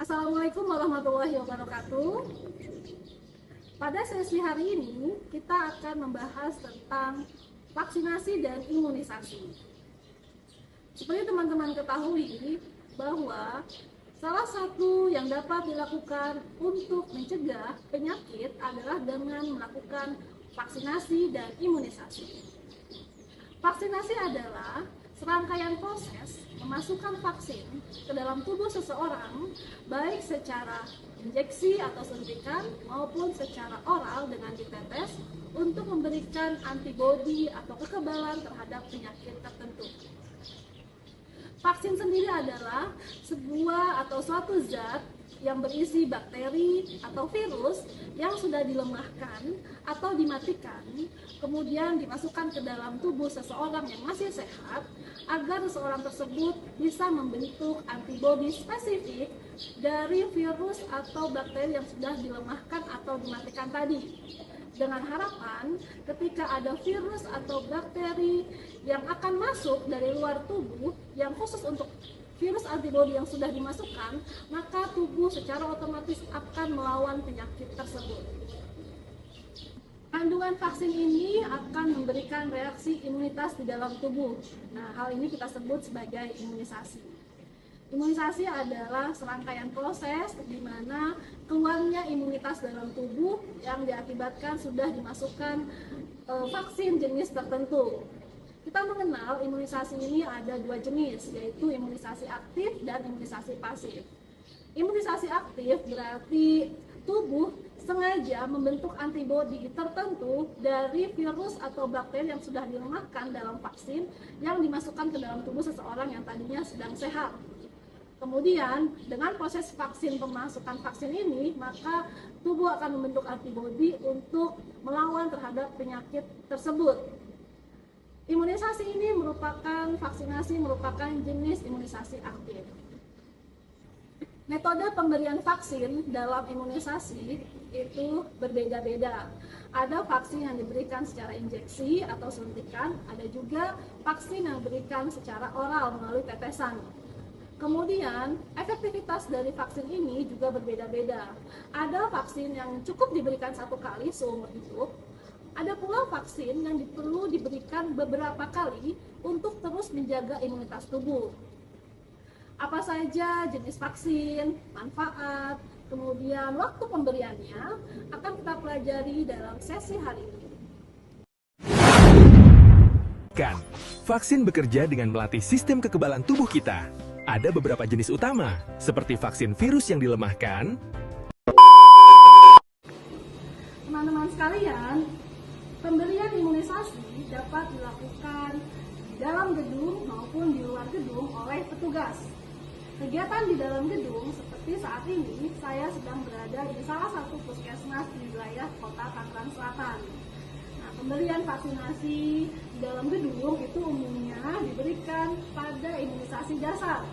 Assalamualaikum warahmatullahi wabarakatuh. Pada sesi hari ini kita akan membahas tentang vaksinasi dan imunisasi. Seperti teman-teman ketahui bahwa salah satu yang dapat dilakukan untuk mencegah penyakit adalah dengan melakukan vaksinasi dan imunisasi. Vaksinasi adalah serangkaian proses memasukkan vaksin ke dalam tubuh seseorang, baik secara injeksi atau suntikan maupun secara oral dengan ditetes untuk memberikan antibodi atau kekebalan terhadap penyakit tertentu. Vaksin sendiri adalah sebuah atau suatu zat yang berisi bakteri atau virus yang sudah dilemahkan atau dimatikan, kemudian dimasukkan ke dalam tubuh seseorang yang masih sehat agar seseorang tersebut bisa membentuk antibodi spesifik dari virus atau bakteri yang sudah dilemahkan atau dimatikan tadi. Dengan harapan ketika ada virus atau bakteri yang akan masuk dari luar tubuh yang khusus untuk virus antibodi yang sudah dimasukkan, maka tubuh secara otomatis akan melawan penyakit tersebut. Kandungan vaksin ini akan memberikan reaksi imunitas di dalam tubuh. Nah, hal ini kita sebut sebagai imunisasi. Imunisasi adalah serangkaian proses di mana keluarnya imunitas dalam tubuh yang diakibatkan sudah dimasukkan vaksin jenis tertentu. Kita mengenal imunisasi ini ada dua jenis, yaitu imunisasi aktif dan imunisasi pasif. Imunisasi aktif berarti tubuh sengaja membentuk antibodi tertentu dari virus atau bakteri yang sudah dilemahkan dalam vaksin yang dimasukkan ke dalam tubuh seseorang yang tadinya sedang sehat. Kemudian, dengan proses pemasukan vaksin ini, maka tubuh akan membentuk antibodi untuk melawan terhadap penyakit tersebut. Imunisasi ini vaksinasi merupakan jenis imunisasi aktif. Metode pemberian vaksin dalam imunisasi itu berbeda-beda. Ada vaksin yang diberikan secara injeksi atau suntikan, ada juga vaksin yang diberikan secara oral melalui tetesan. Kemudian, efektivitas dari vaksin ini juga berbeda-beda. Ada vaksin yang cukup diberikan satu kali seumur hidup. Ada pula vaksin yang perlu diberikan beberapa kali untuk terus menjaga imunitas tubuh. Apa saja jenis vaksin, manfaat, kemudian waktu pemberiannya akan kita pelajari dalam sesi hari ini. Vaksin bekerja dengan melatih sistem kekebalan tubuh kita. Ada beberapa jenis utama, seperti vaksin virus yang dilemahkan. Teman-teman sekalian, pemberian imunisasi dapat dilakukan di dalam gedung maupun di luar gedung oleh petugas. Kegiatan di dalam gedung seperti saat ini, saya sedang berada di salah satu puskesmas di wilayah Kota Tangerang Selatan. Nah, pemberian vaksinasi di dalam gedung itu umumnya diberikan pada imunisasi dasar,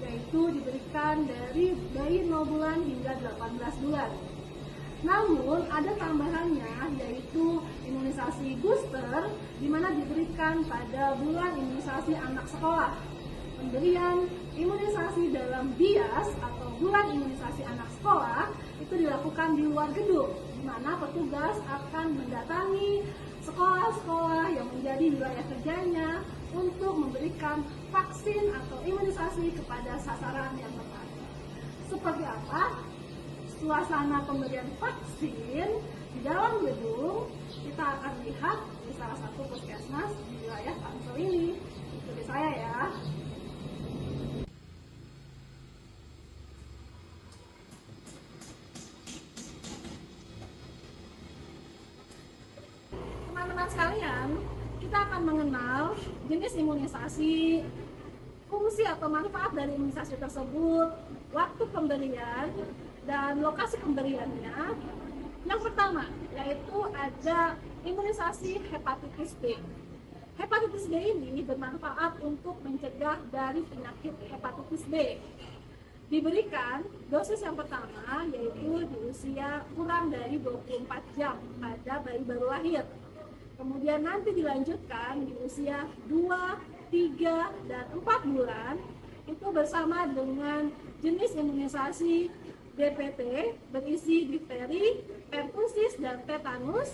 yaitu diberikan dari bayi 0 bulan hingga 18 bulan. Namun ada tambahannya, yaitu imunisasi booster, di mana diberikan pada bulan imunisasi anak sekolah. Pemberian imunisasi dalam bias atau bulan imunisasi anak sekolah itu dilakukan di luar gedung, di mana petugas akan mendatangi sekolah-sekolah yang menjadi wilayah kerjanya untuk memberikan vaksin atau imunisasi kepada sasaran yang tepat. Seperti apa suasana pemberian vaksin di dalam gedung? Kita akan lihat di salah satu puskesmas di wilayah Tangsel ini. Ikuti saya ya. Teman-teman sekalian, kita akan mengenal jenis imunisasi, fungsi atau manfaat dari imunisasi tersebut, waktu pemberian, dan lokasi pemberiannya. Yang pertama, yaitu ada imunisasi hepatitis B. Hepatitis B ini bermanfaat untuk mencegah dari penyakit hepatitis B. Diberikan dosis yang pertama yaitu di usia kurang dari 24 jam pada bayi baru lahir. Kemudian nanti dilanjutkan di usia 2, 3, dan 4 bulan itu bersama dengan jenis imunisasi DPT berisi difteri, pertusis, dan tetanus,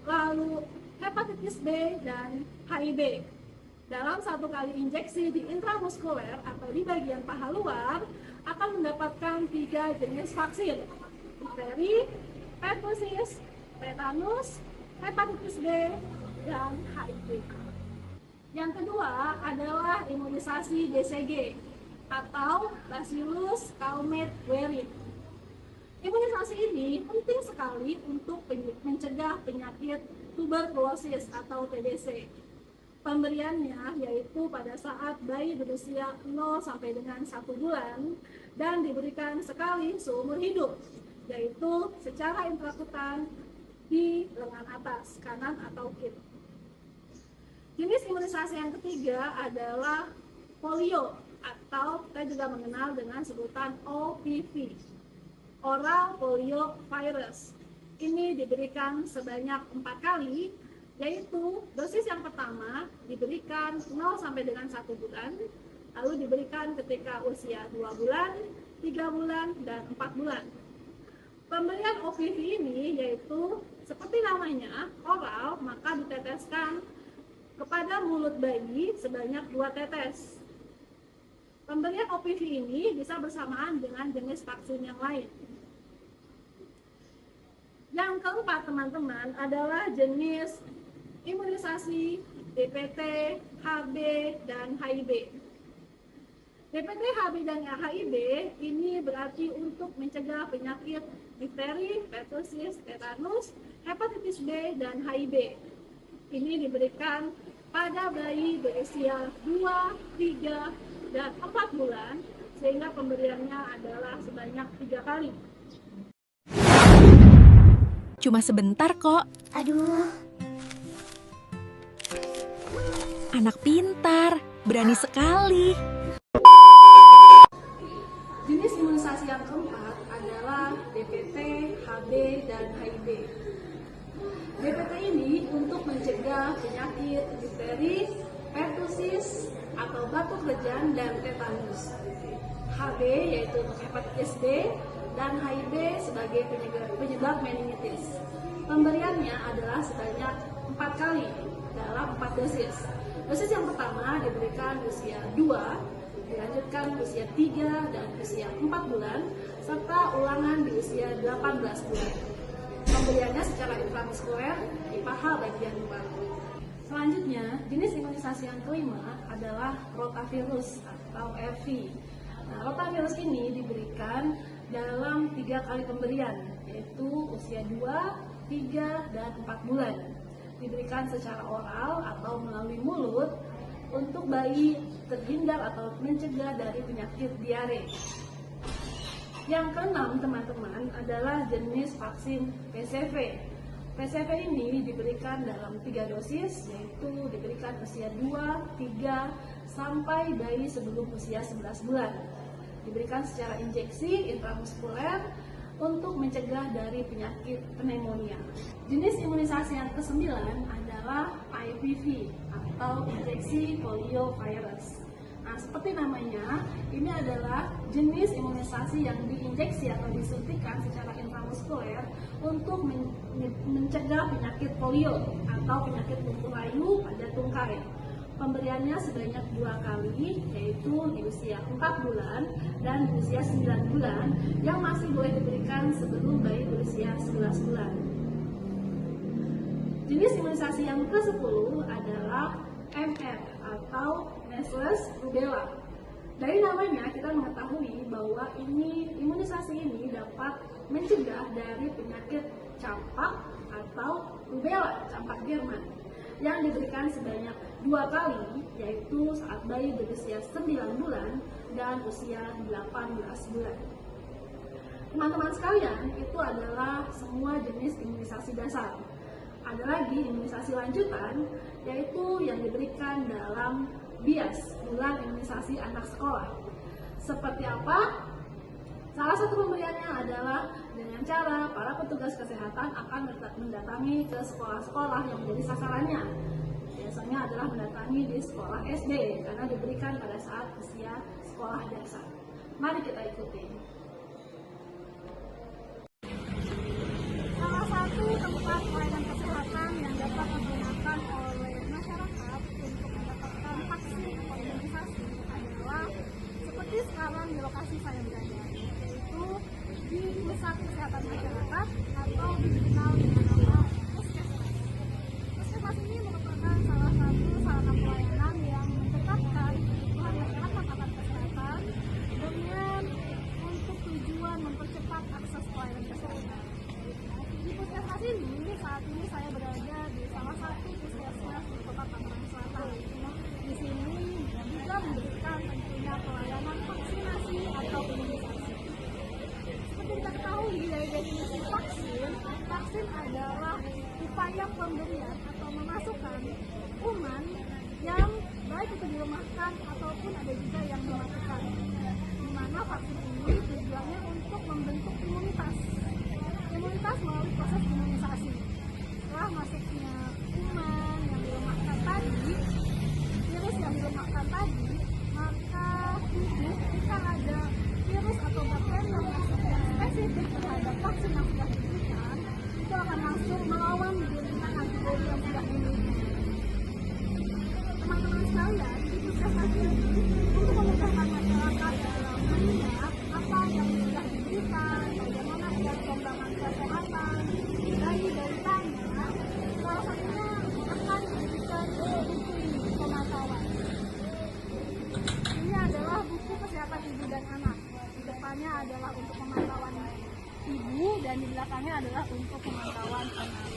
lalu hepatitis B dan HIV. Dalam satu kali injeksi di intramuskuler atau di bagian paha luar akan mendapatkan 3 jenis vaksin, difteri, pertusis, tetanus, hepatitis B, dan HIV. Yang kedua adalah imunisasi BCG atau Bacillus Calmette-Guerin. Imunisasi ini penting sekali untuk mencegah penyakit tuberkulosis atau TBC. Pemberiannya yaitu pada saat bayi berusia 0 sampai dengan 1 bulan dan diberikan sekali seumur hidup, yaitu secara intrakutan di lengan atas, kanan atau kiri. Jenis imunisasi yang ketiga adalah polio atau kita juga mengenal dengan sebutan OPV, oral polio virus. Ini diberikan sebanyak 4 kali, yaitu dosis yang pertama diberikan 0 sampai dengan 1 bulan, lalu diberikan ketika usia 2 bulan, 3 bulan, dan 4 bulan. Pemberian OPV ini yaitu seperti namanya oral, maka diteteskan kepada mulut bayi sebanyak 2 tetes. Pemberian OPV ini bisa bersamaan dengan jenis vaksin yang lain. Yang keempat, teman-teman, adalah jenis imunisasi DPT, HB, dan HIV. DPT, HB, dan HIV ini berarti untuk mencegah penyakit difteri, pertusis, tetanus, hepatitis B, dan HIV. Ini diberikan pada bayi berusia 2, 3, dan 4 bulan, sehingga pemberiannya adalah sebanyak 3 kali. Cuma sebentar kok. Aduh, Anak pintar, berani sekali. Jenis imunisasi yang keempat adalah DPT, HB, dan HIV. DPT ini untuk mencegah penyakit difteri, pertusis, atau batuk lejan, dan tetanus. HB yaitu untuk hepatitis B, dan HIV sebagai penyebab meningitis. Pemberiannya adalah sebanyak 4 kali dalam 4 dosis. Dosis yang pertama diberikan usia 2, dilanjutkan usia 3 dan usia 4 bulan, serta ulangan di usia 18 bulan. Pemberiannya secara intramuskuler di paha bagian luar. Selanjutnya, jenis imunisasi yang kelima adalah rotavirus atau RV. Nah, rotavirus ini diberikan dalam 3 kali pemberian, yaitu usia 2, 3, dan 4 bulan. Diberikan secara oral atau melalui mulut untuk bayi terhindar atau mencegah dari penyakit diare. Yang keenam, teman-teman, adalah jenis vaksin PCV. PCV ini diberikan dalam 3 dosis, yaitu diberikan usia 2, 3, sampai bayi sebelum usia 11 bulan. Diberikan secara injeksi intramuskuler untuk mencegah dari penyakit pneumonia. Jenis imunisasi yang ke-9 adalah IPV atau injeksi polio virus. Nah, seperti namanya, ini adalah jenis imunisasi yang diinjeksi atau disuntikan secara intramuskuler untuk mencegah penyakit polio atau penyakit lumpuh layu pada tungkai. Pemberiannya sebanyak 2 kali, yaitu di usia 4 bulan dan di usia 9 bulan, yang masih boleh diberikan sebelum bayi berusia 11 bulan. Jenis imunisasi yang ke-10 adalah MR atau measles rubella. Dari namanya kita mengetahui bahwa imunisasi ini dapat mencegah dari penyakit campak atau rubella, campak Jerman, yang diberikan sebanyak 2 kali, yaitu saat bayi berusia 9 bulan dan usia 18 bulan. Teman-teman sekalian, itu adalah semua jenis imunisasi dasar. Ada lagi imunisasi lanjutan, yaitu yang diberikan dalam BIAS, bulan imunisasi anak sekolah. Seperti apa? Salah satu pemberiannya adalah dengan cara para petugas kesehatan akan mendatangi ke sekolah-sekolah yang menjadi sasarannya. Biasanya adalah mendatangi di sekolah SD karena diberikan pada saat usia sekolah dasar. Mari kita ikuti. Salah satu tempat pelayanan kesehatan yang dapat digunakan oleh masyarakat untuk mendapatkan vaksin atau imunisasi adalah seperti sekarang di lokasi saya berada, yaitu di Pusat Kesehatan Masyarakat atau dikenal dengan nama Puskesmas. Puskesmas ini merupakan salah satu sarana pelayanan yang mendekatkan kebutuhan masyarakat akan kesehatan dengan untuk tujuan mempercepat akses pelayanan kesehatan. Di puskesmas ini, saat ini saya berada di salah satu puskesmas di Kota Tangerang Selatan. Di sini juga memberikan tentunya pelayanan vaksinasi atau imunisasi. Seperti kita ketahui dari definisi vaksin, vaksin adalah upaya pemberian atau memasukkan kuman yang baik itu dilemahkan ataupun ada juga yang mematikan. Di mana vaksin ini tujuannya untuk membentuk imunitas melalui proses imunisasi. Setelah masuknya kuman yang dilemahkan tadi, virus yang dilemahkan tadi, maka tubuh jika ada virus atau bakteri yang masuk yang spesifik terhadap vaksin yang sudah diberikan, itu akan langsung melawan dengan antibodi yang sudah dimiliki. Teman-teman sekalian, di puskesmas ini untuk memudahkan masyarakat dalam melihat apa yang sudah diberikan, bagaimana perkembangan kesehatan dari beritanya, salah satunya akan diberikan buku pemantauan. Ini adalah buku kesehatan ibu dan anak. Di depannya adalah untuk pemantauan ibu dan di belakangnya adalah untuk pemantauan anak.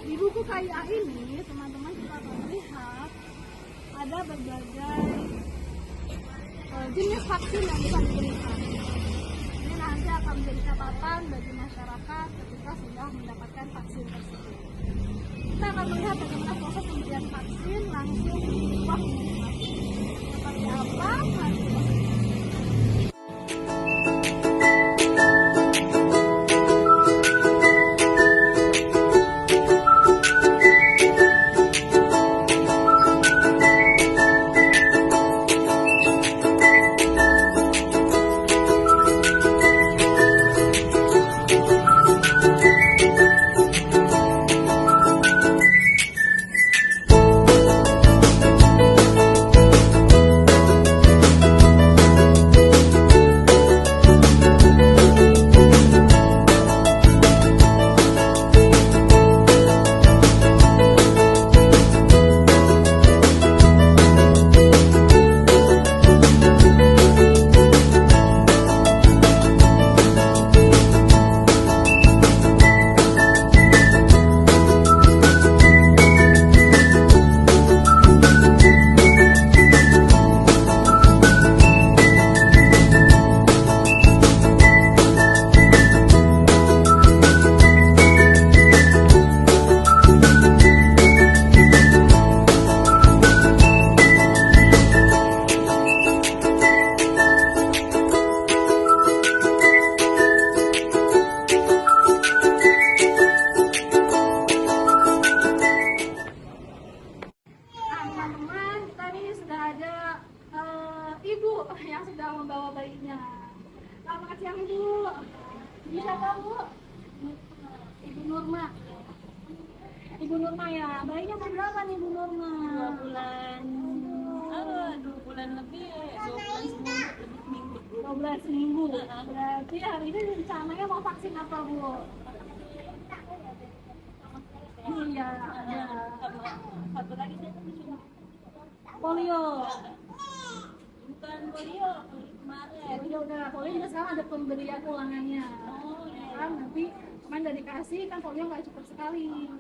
Di buku KIA ini, teman-teman kita akan melihat ada berbagai jenis vaksin yang bisa diberikan. Ini nanti akan menjadi catatan bagi masyarakat ketika sudah mendapatkan vaksin tersebut. Kita akan melihat bagaimana proses pemberian vaksin langsung di ruang imunisasi. Seperti apa? Mari kita simak. Ibu yang sedang membawa bayinya. Selamat siang Ibu. Ini siapa Bu? Ibu Nurma. Ibu Nurma ya. Bayinya umur berapa nih Ibu Nurma? 2 bulan. 2 bulan lebih, 2 bulan seminggu. 12 minggu. Berarti hari ini rencananya mau vaksin apa Bu? Iya. Satu lagi Polio. bukan polio kemarin. Ya udah, polio juga sekarang ada pemberian ulangannya. Kan nanti kemarin udah dikasih, kan polio nggak cukup sekali.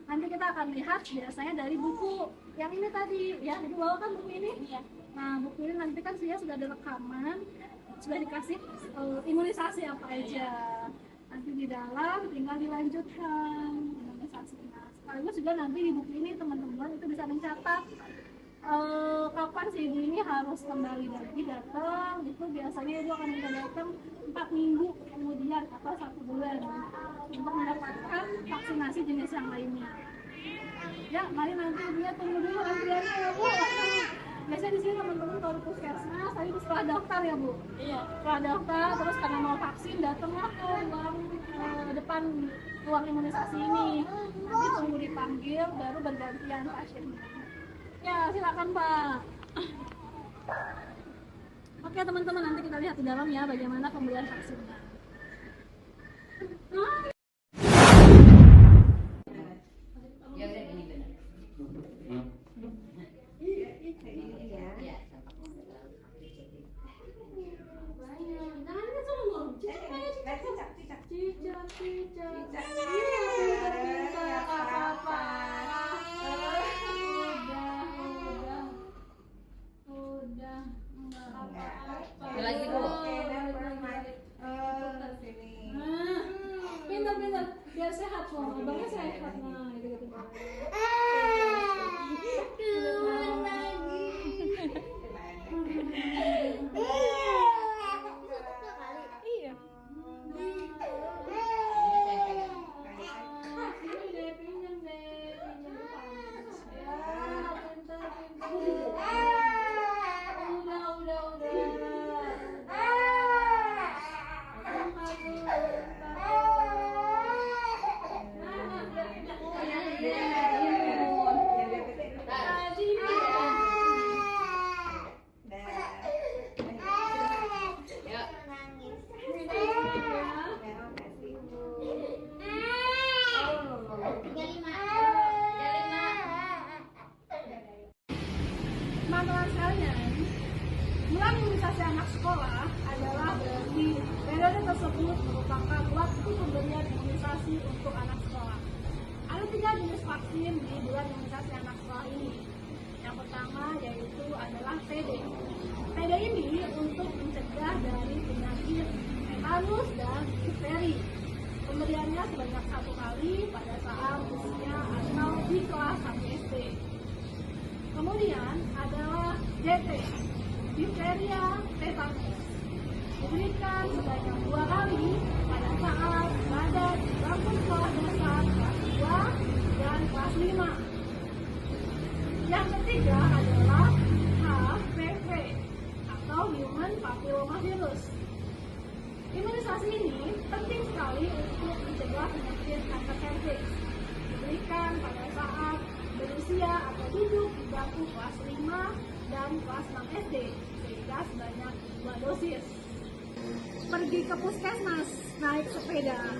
Nanti kita akan lihat biasanya dari buku yang ini tadi, ya. Ibu bawa kan buku ini? Iya. Nah, buku ini nanti kan sudah ada rekaman, sudah dikasih imunisasi apa aja. Nanti di dalam tinggal dilanjutkan imunisasinya. Sekaligus juga nanti di buku ini teman-teman itu bisa mencatat kapan si ibu ini harus kembali lagi datang. Itu biasanya ibu akan minta datang 4 minggu kemudian atau 1 bulan untuk mendapatkan vaksinasi jenis yang lainnya. Ya, mari nanti ibunya tunggu dulu antriannya ya Bu. Biasanya di sini teman-teman kalau di puskesmas tadi setelah daftar ya Bu. Iya. Setelah daftar terus karena mau vaksin datanglah ke depan ruang imunisasi ini. Nanti tunggu dipanggil baru bergantian pasiennya. Ya silakan Pak. Oke teman-teman, nanti kita lihat di dalam ya bagaimana pemberian vaksinnya. Lagi Bu. Pintar-pintar biar sehat loh, abangnya sehat. Nah, gitu-gitu. Iya. Sini deh, pinjam deh, pinjam panas. Ya, pintar-pintar. Teman-teman sekalian, bulan imunisasi anak sekolah adalah berarti periode tersebut merupakan waktu pemberian imunisasi untuk anak sekolah. Ada 3 jenis vaksin di bulan imunisasi anak sekolah ini. Yang pertama yaitu adalah TD. TD ini untuk mencegah dari penyakit tetanus dan difteri. Pemberiannya sebanyak 1 kali pada saat usia atau di kelas 1 SD. Kemudian adalah DT, difteria tetanus, diberikan sebanyak 2 kali pada saat berada di bangku sekolah dasar kelas 2 dan kelas 5. Yang ketiga adalah HPV atau Human Papillomavirus. Imunisasi ini penting sekali untuk mencegah penyakit kanker cervix. Diberikan pada saat berusia atau duduk di bangku kelas 5 dan kelas 6 SD, sehingga sebanyak 2 dosis. Pergi ke puskesmas naik sepeda,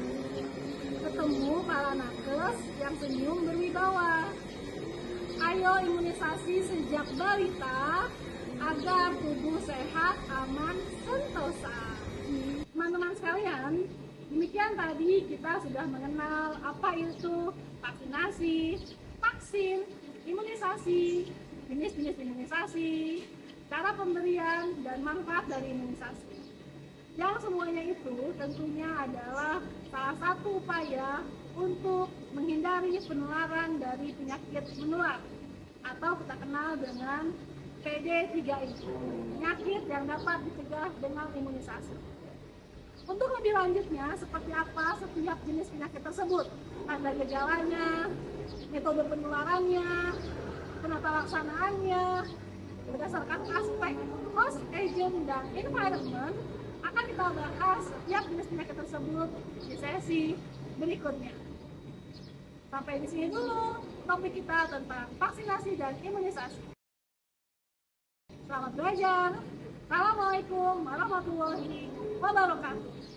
ketemu para nakes yang senyum berwibawa. Ayo imunisasi sejak balita agar tubuh sehat, aman, sentosa. Teman-teman sekalian, demikian tadi kita sudah mengenal apa itu vaksinasi, vaksin, imunisasi, jenis-jenis imunisasi, cara pemberian, dan manfaat dari imunisasi. Yang semuanya itu tentunya adalah salah satu upaya untuk menghindari penularan dari penyakit menular atau kita kenal dengan PD3 itu, penyakit yang dapat dicegah dengan imunisasi. Untuk lebih lanjutnya, seperti apa setiap jenis penyakit tersebut, tanda gejalanya, metode penularannya, penata laksanaannya, berdasarkan aspek host agent dan environment, akan kita bahas setiap jenis penyakit tersebut di sesi berikutnya. Sampai di sini dulu topik kita tentang vaksinasi dan imunisasi. Selamat belajar. Assalamualaikum warahmatullahi wabarakatuh.